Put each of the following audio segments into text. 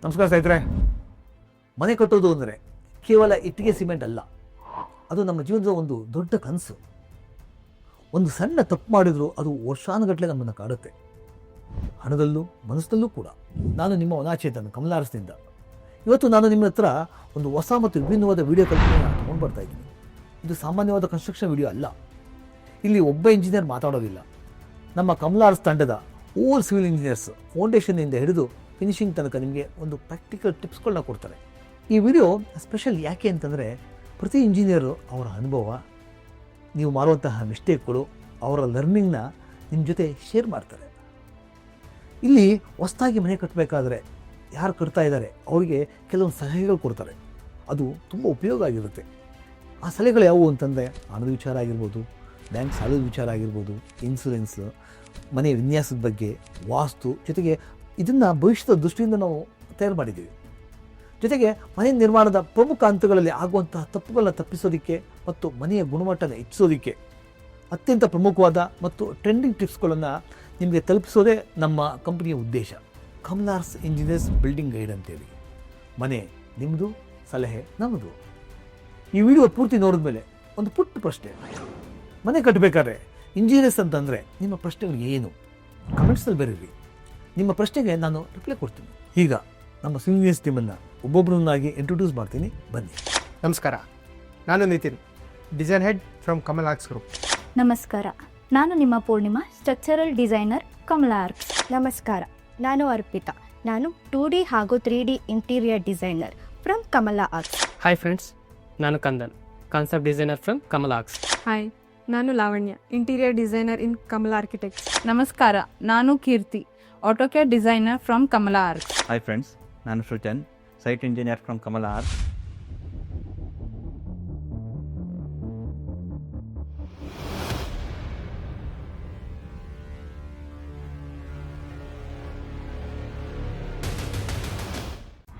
ನಮಸ್ಕಾರ ಸ್ನೇಹಿತರೆ. ಮನೆ ಕಟ್ಟೋದು ಅಂದರೆ ಕೇವಲ ಇಟ್ಟಿಗೆ ಸಿಮೆಂಟ್ ಅಲ್ಲ, ಅದು ನಮ್ಮ ಜೀವನದ ಒಂದು ದೊಡ್ಡ ಕನಸು. ಒಂದು ಸಣ್ಣ ತಪ್ಪು ಮಾಡಿದರೂ ಅದು ವರ್ಷಾನುಗಟ್ಟಲೆ ನಮ್ಮನ್ನು ಕಾಡುತ್ತೆ, ಹಣದಲ್ಲೂ ಮನಸ್ಸಲ್ಲೂ ಕೂಡ. ನಾನು ನಿಮ್ಮ ವನಾಚೇತನ್ ಕಮಲಾರಸ್ನಿಂದ. ಇವತ್ತು ನಾನು ನಿಮ್ಮ ಹತ್ರ ಒಂದು ಹೊಸ ಮತ್ತು ವಿಭಿನ್ನವಾದ ವಿಡಿಯೋ ಕಲ್ಪನೆಯನ್ನು ತೊಗೊಂಡು ಬರ್ತಾ ಇದ್ದೀನಿ. ಇದು ಸಾಮಾನ್ಯವಾದ ಕನ್ಸ್ಟ್ರಕ್ಷನ್ ವಿಡಿಯೋ ಅಲ್ಲ. ಇಲ್ಲಿ ಒಬ್ಬ ಇಂಜಿನಿಯರ್ ಮಾತಾಡೋದಿಲ್ಲ. ನಮ್ಮ ಕಮಲಾರಸ್ ತಂಡದ ಓಲ್ ಸಿವಿಲ್ ಇಂಜಿನಿಯರ್ಸ್ ಫೌಂಡೇಶನ್ನಿಂದ ಹಿಡಿದು ಫಿನಿಶಿಂಗ್ ತನಕ ನಿಮಗೆ ಒಂದು ಪ್ರಾಕ್ಟಿಕಲ್ ಟಿಪ್ಸ್ಗಳನ್ನ ಕೊಡ್ತಾರೆ. ಈ ವಿಡಿಯೋ ಸ್ಪೆಷಲ್ ಯಾಕೆ ಅಂತಂದರೆ, ಪ್ರತಿ ಇಂಜಿನಿಯರು ಅವರ ಅನುಭವ, ನೀವು ಮಾಡುವಂತಹ ಮಿಸ್ಟೇಕ್ಗಳು, ಅವರ ಲರ್ನಿಂಗ್ನ ನಿಮ್ಮ ಜೊತೆ ಶೇರ್ ಮಾಡ್ತಾರೆ. ಇಲ್ಲಿ ಹೊಸದಾಗಿ ಮನೆ ಕಟ್ಟಬೇಕಾದ್ರೆ ಯಾರು ಕಟ್ತಾ ಇದ್ದಾರೆ ಅವರಿಗೆ ಕೆಲವೊಂದು ಸಲಹೆಗಳು ಕೊಡ್ತಾರೆ. ಅದು ತುಂಬ ಉಪಯೋಗ ಆಗಿರುತ್ತೆ. ಆ ಸಲಹೆಗಳು ಯಾವುವು ಅಂತಂದರೆ, ಹಣದ ವಿಚಾರ ಆಗಿರ್ಬೋದು, ಬ್ಯಾಂಕ್ ಸಾಲದ ವಿಚಾರ ಆಗಿರ್ಬೋದು, ಇನ್ಸೂರೆನ್ಸ್, ಮನೆ ವಿನ್ಯಾಸದ ಬಗ್ಗೆ, ವಾಸ್ತು, ಜೊತೆಗೆ ಇದನ್ನು ಭವಿಷ್ಯದ ದೃಷ್ಟಿಯಿಂದ ನಾವು ತಯಾರು ಮಾಡಿದ್ದೀವಿ. ಜೊತೆಗೆ ಮನೆ ನಿರ್ಮಾಣದ ಪ್ರಮುಖ ಹಂತಗಳಲ್ಲಿ ಆಗುವಂತಹ ತಪ್ಪುಗಳನ್ನ ತಪ್ಪಿಸೋದಕ್ಕೆ ಮತ್ತು ಮನೆಯ ಗುಣಮಟ್ಟನ ಹೆಚ್ಚಿಸೋದಕ್ಕೆ ಅತ್ಯಂತ ಪ್ರಮುಖವಾದ ಮತ್ತು ಟ್ರೆಂಡಿಂಗ್ ಟಿಪ್ಸ್ಗಳನ್ನು ನಿಮಗೆ ತಲುಪಿಸೋದೇ ನಮ್ಮ ಕಂಪನಿಯ ಉದ್ದೇಶ. ಕಮಲಾರ್ಸ್ ಇಂಜಿನಿಯರ್ಸ್ ಬಿಲ್ಡಿಂಗ್ ಗೈಡ್ ಅಂತೇಳಿ. ಮನೆ ನಿಮ್ಮದು, ಸಲಹೆ ನಮ್ಮದು. ಈ ವಿಡಿಯೋ ಪೂರ್ತಿ ನೋಡಿದ ಮೇಲೆ ಒಂದು ಪುಟ್ಟ ಪ್ರಶ್ನೆ: ಮನೆ ಕಟ್ಟಬೇಕಾದ್ರೆ ಇಂಜಿನಿಯರ್ಸ್ ಅಂತಂದರೆ ನಿಮ್ಮ ಪ್ರಶ್ನೆಗಳು ಏನು? ಕಮೆಂಟ್ಸ್ನಲ್ಲಿ ಬರೀರಿ. ನಿಮ್ಮ ಪ್ರಶ್ನೆಗೆ ನಾನು ರಿಪ್ಲೈ ಕೊಡ್ತೀನಿ. ಈಗ ನಮ್ಮ ಸಿವಿಲ್ ಟೀಮನ್ನು ಒಬ್ಬೊಬ್ಬರನ್ನಾಗಿ ಇಂಟ್ರೊಡ್ಯೂಸ್ ಮಾಡ್ತೀನಿ, ಬನ್ನಿ. ನಮಸ್ಕಾರ, ನಾನು Nitin, design head from Kamal arts group. ನಮಸ್ಕಾರ, ನಾನು ನಿಮ್ಮ Purnima, structural designer Kamala arts. ನಮಸ್ಕಾರ, ನಾನು ಅರ್ಪಿತಾ, ನಾನು 2D ಹಾಗೂ 3D interior designer from Kamala arts. Hi friends, ನಾನು Kandan, concept designer from Kamal arts. Hi, ನಾನು Lavanya, interior designer in Kamal architects. ನಮಸ್ಕಾರ, ನಾನು Keerthi, AutoCAD designer from Kamala arts. Hi friends, ನಾನು Srujan, site engineer from Kamala arts.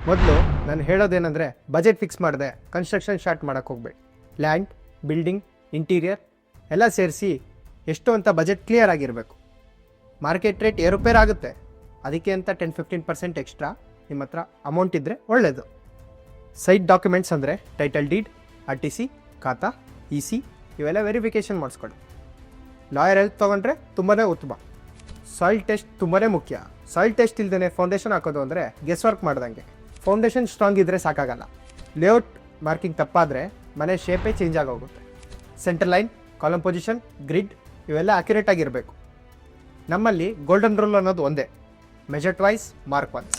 ಮೊದಲು ನಾನು ಹೇಳೋದೇನೆಂದರೆ, ಬಜೆಟ್ ಫಿಕ್ಸ್ ಮಾಡಿದೆ ಕನ್ಸ್ಟ್ರಕ್ಷನ್ ಸ್ಟಾರ್ಟ್ ಮಾಡೋಕ್ಕೆ ಹೋಗ್ಬೇಡಿ. ಲ್ಯಾಂಡ್, ಬಿಲ್ಡಿಂಗ್, ಇಂಟೀರಿಯರ್ ಎಲ್ಲ ಸೇರಿಸಿ ಎಷ್ಟು ಅಂತ ಬಜೆಟ್ ಕ್ಲಿಯರ್ ಆಗಿರಬೇಕು. ಮಾರ್ಕೆಟ್ ರೇಟ್ ಏರುಪೇರು ಆಗುತ್ತೆ, ಅದಕ್ಕೆ ಅಂತ 10-15% ಎಕ್ಸ್ಟ್ರಾ ನಿಮ್ಮ ಹತ್ರ ಅಮೌಂಟ್ ಇದ್ದರೆ ಒಳ್ಳೆಯದು. ಸೈಟ್ ಡಾಕ್ಯುಮೆಂಟ್ಸ್ ಅಂದರೆ ಟೈಟಲ್ ಡೀಡ್, RTC, ಖಾತಾ, EC ಇವೆಲ್ಲ ವೆರಿಫಿಕೇಷನ್ ಮಾಡಿಸ್ಕೊಳ್ಳಿ. ಲಾಯರ್ ಹೆಲ್ಪ್ ತೊಗೊಂಡ್ರೆ ತುಂಬಾ ಉತ್ತಮ. ಸಾಯಿಲ್ ಟೆಸ್ಟ್ ತುಂಬಾ ಮುಖ್ಯ. ಸಾಯಿಲ್ ಟೆಸ್ಟ್ ಇಲ್ದೇ ಫೌಂಡೇಶನ್ ಹಾಕೋದು ಅಂದರೆ ಗೆಸ್ ವರ್ಕ್ ಮಾಡ್ದಂಗೆ. ಫೌಂಡೇಶನ್ ಸ್ಟ್ರಾಂಗ್ ಇದ್ದರೆ ಸಾಕಾಗಲ್ಲ. ಲೇಔಟ್ ಮಾರ್ಕಿಂಗ್ ತಪ್ಪಾದರೆ ಮನೆ ಶೇಪೇ ಚೇಂಜ್ ಆಗೋಗುತ್ತೆ. Centre line, column position, grid ಇವೆಲ್ಲ ಅಕ್ಯುರೇಟ್ ಆಗಿರಬೇಕು. ನಮ್ಮಲ್ಲಿ ಗೋಲ್ಡನ್ ರೂಲ್ ಅನ್ನೋದು ಒಂದೇ: ಮೆಜರ್ಡ್ ವೈಸ್, ಮಾರ್ಕ್ ಒನ್ಸ್.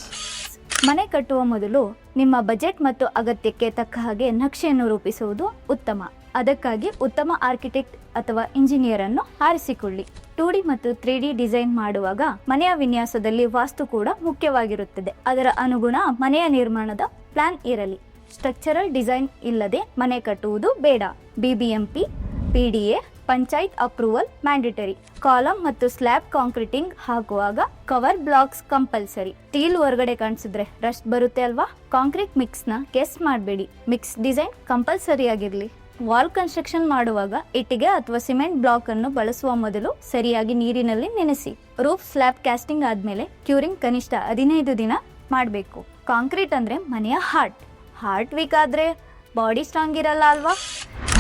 ಮನೆ ಕಟ್ಟುವ ಮೊದಲು ನಿಮ್ಮ ಬಜೆಟ್ ಮತ್ತು ಅಗತ್ಯಕ್ಕೆ ತಕ್ಕ ಹಾಗೆ ನಕ್ಷೆಯನ್ನು ರೂಪಿಸುವುದು ಉತ್ತಮ. ಅದಕ್ಕಾಗಿ ಉತ್ತಮ ಆರ್ಕಿಟೆಕ್ಟ್ ಅಥವಾ ಇಂಜಿನಿಯರ್ ಅನ್ನು ಆರಿಸಿಕೊಳ್ಳಿ. 2D ಮತ್ತು 3D ಡಿಸೈನ್ ಮಾಡುವಾಗ ಮನೆಯ ವಿನ್ಯಾಸದಲ್ಲಿ ವಾಸ್ತು ಕೂಡ ಮುಖ್ಯವಾಗಿರುತ್ತದೆ. ಅದರ ಅನುಗುಣ ಮನೆಯ ನಿರ್ಮಾಣದ ಪ್ಲಾನ್ ಇರಲಿ. ಸ್ಟ್ರಕ್ಚರಲ್ ಡಿಸೈನ್ ಇಲ್ಲದೆ ಮನೆ ಕಟ್ಟುವುದು ಬೇಡ. BBMP, PDA, panchayat approval mandatory. Column ಮತ್ತು ಸ್ಲ್ಯಾಬ್ ಕಾಂಕ್ರೀಟಿಂಗ್ ಹಾಕುವಾಗ ಕವರ್ ಬ್ಲಾಕ್ಸ್ ಕಂಪಲ್ಸರಿ. ಸ್ಟೀಲ್ ಹೊರಗಡೆ ಕಾಣಿಸಿದ್ರೆ ರಸ್ಟ್ ಬರುತ್ತೆ ಅಲ್ವಾ? ಕಾಂಕ್ರೀಟ್ ಮಿಕ್ಸ್ನ ಗೆಸ್ ಮಾಡಬೇಡಿ. ಮಿಕ್ಸ್ ಡಿಸೈನ್ ಕಂಪಲ್ಸರಿ ಆಗಿರಲಿ. ವಾಲ್ ಕನ್ಸ್ಟ್ರಕ್ಷನ್ ಮಾಡುವಾಗ ಇಟ್ಟಿಗೆ ಅಥವಾ ಸಿಮೆಂಟ್ ಬ್ಲಾಕ್ ಅನ್ನು ಬಳಸುವ ಮೊದಲು ಸರಿಯಾಗಿ ನೀರಿನಲ್ಲಿ ನೆನೆಸಿ. ರೂಫ್ ಸ್ಲ್ಯಾಬ್ ಕ್ಯಾಸ್ಟಿಂಗ್ ಆದಮೇಲೆ ಕ್ಯೂರಿಂಗ್ ಕನಿಷ್ಠ 15 ದಿನ ಮಾಡಬೇಕು. ಕಾಂಕ್ರೀಟ್ ಅಂದರೆ ಮನೆಯ ಹಾರ್ಟ್ ವೀಕ್ ಆದರೆ ಬಾಡಿ ಸ್ಟ್ರಾಂಗ್ ಇರಲ್ಲ ಅಲ್ವಾ?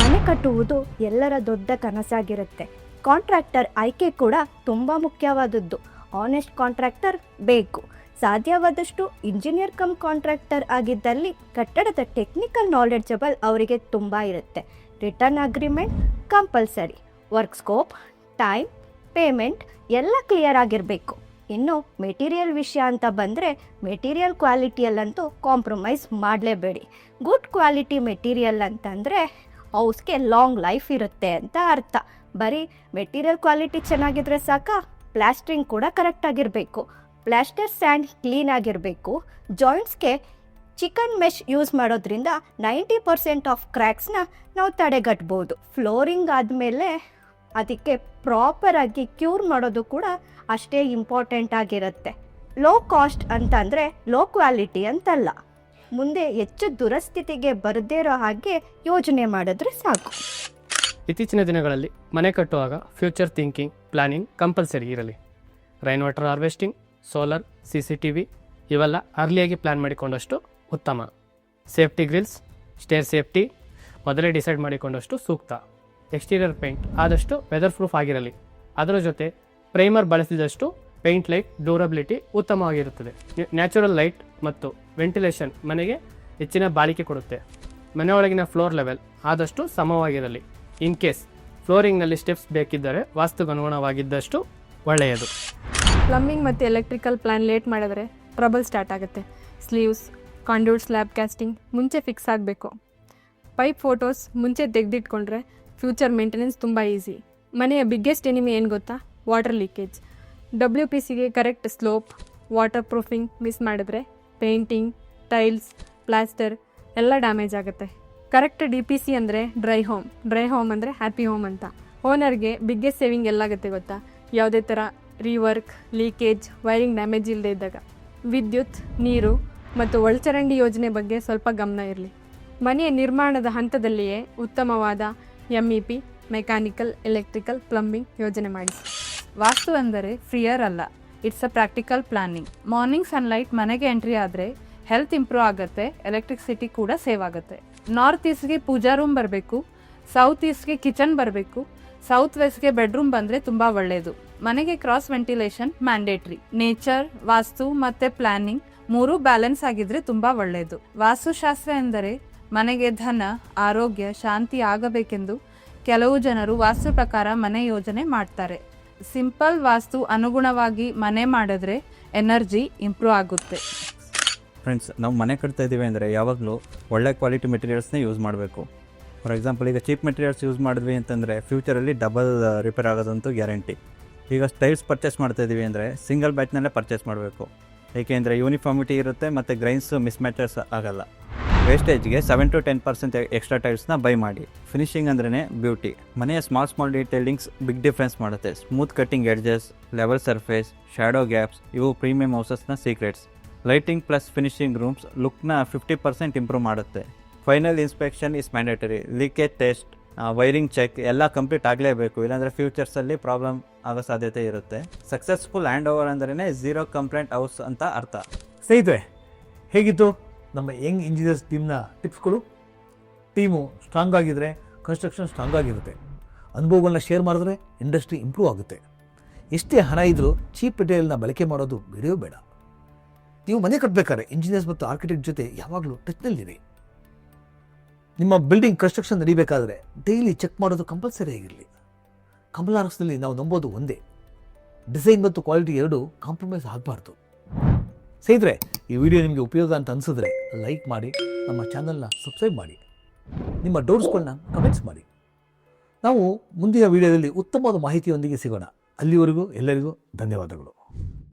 ಮನೆ ಕಟ್ಟುವುದು ಎಲ್ಲರ ದೊಡ್ಡ ಕನಸಾಗಿರುತ್ತೆ. ಕಾಂಟ್ರಾಕ್ಟರ್ ಆಯ್ಕೆ ಕೂಡ ತುಂಬ ಮುಖ್ಯವಾದದ್ದು. ಆನೆಸ್ಟ್ ಕಾಂಟ್ರಾಕ್ಟರ್ ಬೇಕು. ಸಾಧ್ಯವಾದಷ್ಟು ಇಂಜಿನಿಯರ್ ಕಮ್ ಕಾಂಟ್ರಾಕ್ಟರ್ ಆಗಿದ್ದಲ್ಲಿ ಕಟ್ಟಡದ ಟೆಕ್ನಿಕಲ್ ನಾಲೆಡ್ಜಬಲ್ ಅವರಿಗೆ ತುಂಬ ಇರುತ್ತೆ. Return agreement compulsory. Work scope, time, payment ಎಲ್ಲ ಕ್ಲಿಯರ್ ಆಗಿರಬೇಕು. ಇನ್ನು ಮೆಟೀರಿಯಲ್ ವಿಷಯ ಅಂತ ಬಂದರೆ, ಮೆಟೀರಿಯಲ್ ಕ್ವಾಲಿಟಿಯಲ್ಲಂತೂ ಕಾಂಪ್ರಮೈಸ್ ಮಾಡಲೇಬೇಡಿ. ಗುಡ್ ಕ್ವಾಲಿಟಿ ಮೆಟೀರಿಯಲ್ ಅಂತಂದರೆ ಹೌಸ್ಗೆ ಲಾಂಗ್ ಲೈಫ್ ಇರುತ್ತೆ ಅಂತ ಅರ್ಥ. ಬರೀ ಮೆಟೀರಿಯಲ್ ಕ್ವಾಲಿಟಿ ಚೆನ್ನಾಗಿದ್ರೆ ಸಾಕ? ಪ್ಲಾಸ್ಟ್ರಿಂಗ್ ಕೂಡ ಕರೆಕ್ಟಾಗಿರಬೇಕು. ಪ್ಲಾಸ್ಟರ್ ಸ್ಯಾಂಡ್ ಕ್ಲೀನ್ ಆಗಿರಬೇಕು. ಜಾಯಿಂಟ್ಸ್ಗೆ ಚಿಕನ್ ಮೆಶ್ ಯೂಸ್ ಮಾಡೋದ್ರಿಂದ 90% ಆಫ್ ಕ್ರ್ಯಾಕ್ಸ್ನ ನಾವು ತಡೆಗಟ್ಬೋದು. ಫ್ಲೋರಿಂಗ್ ಆದಮೇಲೆ ಅದಕ್ಕೆ ಪ್ರಾಪರಾಗಿ ಕ್ಯೂರ್ ಮಾಡೋದು ಕೂಡ ಅಷ್ಟೇ ಇಂಪಾರ್ಟೆಂಟ್ ಆಗಿರುತ್ತೆ. ಲೋ ಕಾಸ್ಟ್ ಅಂತಂದರೆ ಲೋ ಕ್ವಾಲಿಟಿ ಅಂತಲ್ಲ. ಮುಂದೆ ಹೆಚ್ಚು ದುರಸ್ಥಿತಿಗೆ ಬರದೇ ಇರೋ ಹಾಗೆ ಯೋಜನೆ ಮಾಡಿದ್ರೆ ಸಾಕು. ಇತ್ತೀಚಿನ ದಿನಗಳಲ್ಲಿ ಮನೆ ಕಟ್ಟುವಾಗ ಫ್ಯೂಚರ್ ಥಿಂಕಿಂಗ್, ಪ್ಲಾನಿಂಗ್ ಕಂಪಲ್ಸರಿ ಇರಲಿ. Rain water harvesting, solar, CCTV ಇವೆಲ್ಲ ಅರ್ಲಿಯಾಗಿ ಪ್ಲ್ಯಾನ್ ಮಾಡಿಕೊಂಡಷ್ಟು ಉತ್ತಮ. ಸೇಫ್ಟಿ ಗ್ರಿಲ್ಸ್, ಸ್ಟೇರ್ ಸೇಫ್ಟಿ ಮೊದಲೇ ಡಿಸೈಡ್ ಮಾಡಿಕೊಂಡಷ್ಟು ಸೂಕ್ತ. ಎಕ್ಸ್ಟೀರಿಯರ್ ಪೇಂಟ್ ಆದಷ್ಟು ವೆದರ್ ಪ್ರೂಫ್ ಆಗಿರಲಿ. ಅದರ ಜೊತೆ ಪ್ರೈಮರ್ ಬಳಸಿದಷ್ಟು ಪೇಂಟ್ ಲೈಟ್ ಡ್ಯೂರಬಿಲಿಟಿ ಉತ್ತಮವಾಗಿರುತ್ತದೆ. ನ್ಯಾಚುರಲ್ ಲೈಟ್ ಮತ್ತು ವೆಂಟಿಲೇಷನ್ ಮನೆಗೆ ಹೆಚ್ಚಿನ ಬಾಳಿಕೆ ಕೊಡುತ್ತೆ. ಮನೆಯೊಳಗಿನ ಫ್ಲೋರ್ ಲೆವೆಲ್ ಆದಷ್ಟು ಸಮವಾಗಿರಲಿ. ಇನ್ ಕೇಸ್ ಫ್ಲೋರಿಂಗ್ನಲ್ಲಿ ಸ್ಟೆಪ್ಸ್ ಬೇಕಿದ್ದರೆ ವಾಸ್ತುಗನುಗುಣವಾಗಿದ್ದಷ್ಟು ಒಳ್ಳೆಯದು. ಪ್ಲಂಬಿಂಗ್ ಮತ್ತು ಎಲೆಕ್ಟ್ರಿಕಲ್ ಪ್ಲ್ಯಾನ್ ಲೇಟ್ ಮಾಡಿದ್ರೆ ಟ್ರಬಲ್ ಸ್ಟಾರ್ಟ್ ಆಗುತ್ತೆ. ಸ್ಲೀವ್ಸ್, ಕಾಂಡ್ಯೂಟ್, ಸ್ಲ್ಯಾಬ್ ಕ್ಯಾಸ್ಟಿಂಗ್ ಮುಂಚೆ ಫಿಕ್ಸ್ ಆಗಬೇಕು. ಪೈಪ್ ಫೋಟೋಸ್ ಮುಂಚೆ ತೆಗೆದಿಟ್ಕೊಂಡ್ರೆ ಫ್ಯೂಚರ್ ಮೇಂಟೆನೆನ್ಸ್ ತುಂಬ ಈಸಿ. ಮನೆಯ ಬಿಗ್ಗೆಸ್ಟ್ ಎನಿಮಿ ಏನು ಗೊತ್ತಾ? Water leakage. WPCಗೆ correct slope, water proofing miss ಮಾಡಿದ್ರೆ ಪೇಂಟಿಂಗ್, ಟೈಲ್ಸ್, ಪ್ಲಾಸ್ಟರ್ ಎಲ್ಲ ಡ್ಯಾಮೇಜ್ ಆಗುತ್ತೆ. ಕರೆಕ್ಟ್ DPC ಅಂದರೆ ಡ್ರೈ ಹೋಮ್ ಅಂದರೆ ಹ್ಯಾಪಿ ಹೋಮ್ ಅಂತ. ಓನರ್ಗೆ ಬಿಗ್ಗೆಸ್ಟ್ ಸೇವಿಂಗ್ ಎಲ್ಲಾಗುತ್ತೆ ಗೊತ್ತಾ? ಯಾವುದೇ ಥರ ರೀವರ್ಕ್, ಲೀಕೇಜ್, ವೈರಿಂಗ್ ಡ್ಯಾಮೇಜ್ ಇಲ್ಲದೆ ಇದ್ದಾಗ. ವಿದ್ಯುತ್, ನೀರು ಮತ್ತು ಒಳಚರಂಡಿ ಯೋಜನೆ ಬಗ್ಗೆ ಸ್ವಲ್ಪ ಗಮನ ಇರಲಿ. ಮನೆಯ ನಿರ್ಮಾಣದ ಹಂತದಲ್ಲಿಯೇ ಉತ್ತಮವಾದ MEP, ಮೆಕ್ಯಾನಿಕಲ್, ಎಲೆಕ್ಟ್ರಿಕಲ್, ಪ್ಲಂಬಿಂಗ್ ಯೋಜನೆ ಮಾಡಿ. ವಾಸ್ತು ಅಂದರೆ ಫ್ರಿಯರ್ ಅಲ್ಲ, it's a practical planning. Morning sunlight ಮನೆಗೆ ಎಂಟ್ರಿ ಆದರೆ ಹೆಲ್ತ್ ಇಂಪ್ರೂವ್ ಆಗುತ್ತೆ, ಎಲೆಕ್ಟ್ರಿಸಿಟಿ ಕೂಡ ಸೇವ್ ಆಗುತ್ತೆ. ನಾರ್ತ್ ಈಸ್ಟ್ಗೆ ಪೂಜಾ ರೂಮ್ ಬರಬೇಕು, ಸೌತ್ ಈಸ್ಟ್ಗೆ ಕಿಚನ್ ಬರಬೇಕು, ಸೌತ್ ವೆಸ್ಟ್ಗೆ ಬೆಡ್ರೂಮ್ ಬಂದರೆ ತುಂಬ ಒಳ್ಳೆಯದು. ಮನೆಗೆ ಕ್ರಾಸ್ ವೆಂಟಿಲೇಷನ್ ಮ್ಯಾಂಡೇಟ್ರಿ. ನೇಚರ್, ವಾಸ್ತು ಮತ್ತು ಪ್ಲಾನಿಂಗ್ ಮೂರೂ ಬ್ಯಾಲೆನ್ಸ್ ಆಗಿದ್ರೆ ತುಂಬ ಒಳ್ಳೆಯದು. ವಾಸ್ತುಶಾಸ್ತ್ರ ಎಂದರೆ ಮನೆಗೆ ಧನ, ಆರೋಗ್ಯ, ಶಾಂತಿ ಆಗಬೇಕೆಂದು ಕೆಲವು ಜನರು ವಾಸ್ತು ಪ್ರಕಾರ ಮನೆ ಯೋಜನೆ ಮಾಡ್ತಾರೆ. ಸಿಂಪಲ್ ವಾಸ್ತು ಅನುಗುಣವಾಗಿ ಮನೆ ಮಾಡಿದ್ರೆ ಎನರ್ಜಿ ಇಂಪ್ರೂವ್ ಆಗುತ್ತೆ. ಫ್ರೆಂಡ್ಸ್, ನಾವು ಮನೆ ಕಟ್ತಾ ಇದ್ದೀವಿ ಅಂದರೆ ಯಾವಾಗಲೂ ಒಳ್ಳೆ ಕ್ವಾಲಿಟಿ ಮೆಟೀರಿಯಲ್ಸ್ನೇ ಯೂಸ್ ಮಾಡಬೇಕು. ಫಾರ್ ಎಕ್ಸಾಂಪಲ್, ಈಗ ಚೀಪ್ ಮೆಟೀರಿಯಲ್ಸ್ ಯೂಸ್ ಮಾಡಿದ್ವಿ ಅಂತಂದರೆ ಫ್ಯೂಚರಲ್ಲಿ ಡಬಲ್ ರಿಪೇರ್ ಆಗೋದಂತೂ ಗ್ಯಾರಂಟಿ. ಈಗ ಟೈಲ್ಸ್ ಪರ್ಚೇಸ್ ಮಾಡ್ತಾ ಇದ್ದೀವಿ ಅಂದರೆ ಸಿಂಗಲ್ ಬ್ಯಾಚ್ನಲ್ಲೇ ಪರ್ಚೇಸ್ ಮಾಡಬೇಕು. ಏಕೆಂದರೆ ಯೂನಿಫಾರ್ಮಿಟಿ ಇರುತ್ತೆ ಮತ್ತು ಗ್ರೈನ್ಸ್ ಮಿಸ್ಮ್ಯಾಚಸ್ ಆಗಲ್ಲ. ವೇಸ್ಟೇಜ್ಗೆ 7 to 10% ಎಕ್ಸ್ಟ್ರಾ ಟೈಲ್ಸ್ನ ಬೈ ಮಾಡಿ. ಫಿನಿಶಿಂಗ್ ಅಂದ್ರೇ ಬ್ಯೂಟಿ. ಮನೆಯ ಸ್ಮಾಲ್ ಡೀಟೇಲಿಂಗ್ಸ್ ಬಿಗ್ ಡಿಫ್ರೆನ್ಸ್ ಮಾಡುತ್ತೆ. Smooth cutting edges, level surface, shadow gaps ಇವು ಪ್ರೀಮಿಯಂ ಹೌಸಸ್ನ secrets. Lighting plus finishing rooms ಲುಕ್ನ 50% ಇಂಪ್ರೂವ್ ಮಾಡುತ್ತೆ. Final inspection is mandatory. Leakage test, wiring check ಎಲ್ಲ ಕಂಪ್ಲೀಟ್ ಆಗಲೇಬೇಕು, ಇಲ್ಲಾಂದರೆ ಫ್ಯೂಚರ್ಸಲ್ಲಿ ಪ್ರಾಬ್ಲಮ್ ಆಗೋ ಸಾಧ್ಯತೆ ಇರುತ್ತೆ. ಸಕ್ಸಸ್ಫುಲ್ ಹ್ಯಾಂಡ್ ಓವರ್ ಅಂದ್ರೇ 0 ಕಂಪ್ಲೇಂಟ್ ಹೌಸ್ ಅಂತ ಅರ್ಥ. ಸ್ನೇಹಿತರೆ, ಹೇಗಿತ್ತು ನಮ್ಮ ಯಂಗ್ ಇಂಜಿನಿಯರ್ಸ್ ಟೀಮ್ನ ಟಿಪ್ಸ್ಗಳು? ಟೀಮು ಸ್ಟ್ರಾಂಗ್ ಆಗಿದ್ದರೆ ಕನ್ಸ್ಟ್ರಕ್ಷನ್ ಸ್ಟ್ರಾಂಗ್ ಆಗಿರುತ್ತೆ. ಅನುಭವಗಳನ್ನ ಶೇರ್ ಮಾಡಿದ್ರೆ ಇಂಡಸ್ಟ್ರಿ ಇಂಪ್ರೂವ್ ಆಗುತ್ತೆ. ಎಷ್ಟೇ ಹಣ ಇದ್ದರೂ ಚೀಪ್ ಮೆಟೀರಿಯಲ್ನ ಬಳಕೆ ಮಾಡೋದು ಬೇಡವೇ ಬೇಡ. ನೀವು ಮನೆ ಕಟ್ಟಬೇಕಾದ್ರೆ ಇಂಜಿನಿಯರ್ಸ್ ಮತ್ತು ಆರ್ಕಿಟೆಕ್ಟ್ ಜೊತೆ ಯಾವಾಗಲೂ ಟಚ್ನಲ್ಲಿರಿ. ನಿಮ್ಮ ಬಿಲ್ಡಿಂಗ್ ಕನ್ಸ್ಟ್ರಕ್ಷನ್ ನಡಿಬೇಕಾದ್ರೆ ಡೈಲಿ ಚೆಕ್ ಮಾಡೋದು ಕಂಪಲ್ಸರಿ ಆಗಿರಲಿ. ಕಮಲಾ ಆರ್ಕ್ಸ್ನಲ್ಲಿ ನಾವು ನಂಬೋದು ಒಂದೇ, ಡಿಸೈನ್ ಮತ್ತು ಕ್ವಾಲಿಟಿ ಎರಡೂ ಕಾಂಪ್ರಮೈಸ್ ಆಗಬಾರ್ದು. ಸ್ನೇಹಿತರೆ, ಈ ವಿಡಿಯೋ ನಿಮಗೆ ಉಪಯೋಗ ಅಂತ ಅನಿಸಿದ್ರೆ ಲೈಕ್ ಮಾಡಿ, ನಮ್ಮ ಚಾನಲ್ನ ಸಬ್ಸ್ಕ್ರೈಬ್ ಮಾಡಿ, ನಿಮ್ಮ ಡೌಟ್ಸ್ಗಳನ್ನ ಕಮೆಂಟ್ಸ್ ಮಾಡಿ. ನಾವು ಮುಂದಿನ ವಿಡಿಯೋದಲ್ಲಿ ಉತ್ತಮವಾದ ಮಾಹಿತಿಯೊಂದಿಗೆ ಸಿಗೋಣ. ಅಲ್ಲಿವರೆಗೂ ಎಲ್ಲರಿಗೂ ಧನ್ಯವಾದಗಳು.